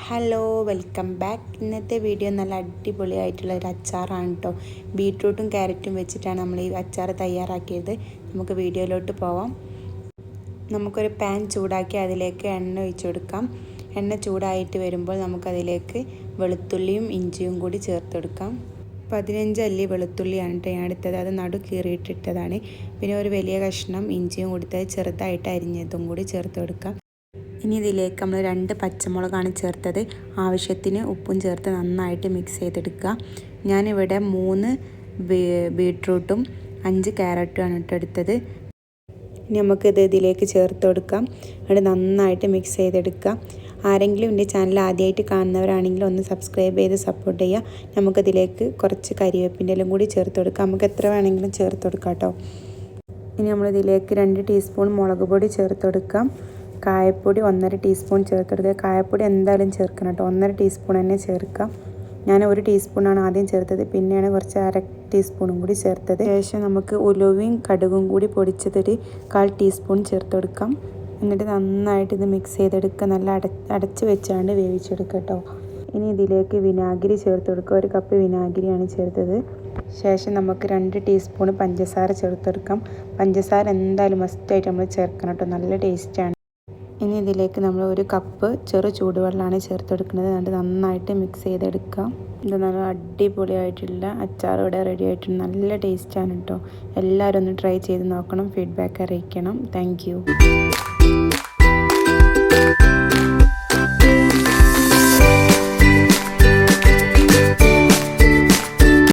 Hello welcome back. ഇന്നത്തെ video നല്ല അടിപൊളിയായിട്ടുള്ള ഒരു അച്ചാറാണ് കേട്ടോ. ബീട്രൂട്ടും ക്യാരറ്റും വെച്ചിട്ടാണ് നമ്മൾ ഈ അച്ചാർ തയ്യാറാക്കിയത്. നമുക്ക് വീഡിയോയിലോട്ട് പോവാം. നമുക്കൊരു പാൻ ചൂടാക്കി അതിലേക്ക് എണ്ണ ഒഴിച്ചു കൊടുക്കാം. എണ്ണ ചൂടായിട്ട് വരുമ്പോൾ നമുക്കതിലേക്ക് വെളുത്തുള്ളിയും ഇഞ്ചിയും കൂടി ചേർത്തെടുക്കാം. 15 അല്ലി വെളുത്തുള്ളിയാണ് കേട്ടോ ഞാൻ എടുത്തത്. അത് നടു കീറിയിട്ടിട്ടതാണ്. പിന്നെ ഒരു വലിയ കഷ്ണം ഇഞ്ചിയും കൊടുത്തത് ചെറുതായിട്ട് അരിഞ്ഞതും കൂടി ചേർത്ത് കൊടുക്കാം. ഇനി ഇതിലേക്ക് നമ്മൾ 2 പച്ചമുളകാണ് ചേർത്തത്. ആവശ്യത്തിന് ഉപ്പും ചേർത്ത് നന്നായിട്ട് മിക്സ് ചെയ്തെടുക്കുക. ഞാനിവിടെ 3 ബീട്രൂട്ടും 5 ക്യാരറ്റുമാണ് എടുത്തത്. ഇനി നമുക്കിത് ഇതിലേക്ക് ചേർത്ത് കൊടുക്കാം. അത് നന്നായിട്ട് മിക്സ് ചെയ്തെടുക്കാം. ആരെങ്കിലും എൻ്റെ ചാനൽ ആദ്യമായിട്ട് കാണുന്നവരാണെങ്കിൽ ഒന്ന് സബ്സ്ക്രൈബ് ചെയ്ത് സപ്പോർട്ട് ചെയ്യുക. നമുക്കതിലേക്ക് കുറച്ച് കരിവേപ്പിൻ്റെ എല്ലാം കൂടി ചേർത്ത് കൊടുക്കാം. നമുക്ക് എത്ര വേണമെങ്കിലും ചേർത്ത് കൊടുക്കാം കേട്ടോ. ഇനി നമ്മളിതിലേക്ക് 2 ടീസ്പൂൺ മുളക് പൊടി ചേർത്ത് കൊടുക്കാം. കായപ്പൊടി 1.5 ടീസ്പൂൺ ചേർത്തെടുക്കുക. കായപ്പൊടി എന്തായാലും ചേർക്കണം കേട്ടോ. 1.5 ടീസ്പൂൺ തന്നെ ചേർക്കാം. ഞാൻ 1 ടീസ്പൂണാണ് ആദ്യം ചേർത്തത്. പിന്നെയാണ് കുറച്ച് 1/2 ടീസ്പൂണും കൂടി ചേർത്തത്. ശേഷം നമുക്ക് ഉലുവയും കടുകും കൂടി പൊടിച്ചതൊരു 1/4 ടീസ്പൂൺ ചേർത്ത് കൊടുക്കാം. എന്നിട്ട് നന്നായിട്ട് ഇത് മിക്സ് ചെയ്തെടുക്കുക. നല്ല അടച്ച് വെച്ചാണ്ട് വേവിച്ചെടുക്കുക കേട്ടോ. ഇനി ഇതിലേക്ക് വിനാഗിരി ചേർത്ത് കൊടുക്കുക. 1 കപ്പ് വിനാഗിരിയാണ് ചേർത്തത്. ശേഷം നമുക്ക് 2 ടീസ്പൂൺ പഞ്ചസാര ചേർത്തെടുക്കാം. പഞ്ചസാര എന്തായാലും മസ്റ്റായിട്ട് നമ്മൾ ചേർക്കണം കേട്ടോ. നല്ല ടേസ്റ്റാണ്. ഇനി ഇതിലേക്ക് നമ്മൾ 1 കപ്പ് ചെറു ചൂടുവെള്ളമാണ് ചേർത്തെടുക്കുന്നത്. എന്നിട്ട് നന്നായിട്ട് മിക്സ് ചെയ്തെടുക്കാം. ഇത് നല്ല അടിപൊളിയായിട്ടുള്ള അച്ചാർ ഇവിടെ റെഡി ആയിട്ടുണ്ട്. നല്ല ടേസ്റ്റാണ് കേട്ടോ. എല്ലാവരും ഒന്ന് ട്രൈ ചെയ്ത് നോക്കണം. ഫീഡ്ബാക്ക് അറിയിക്കണം. താങ്ക്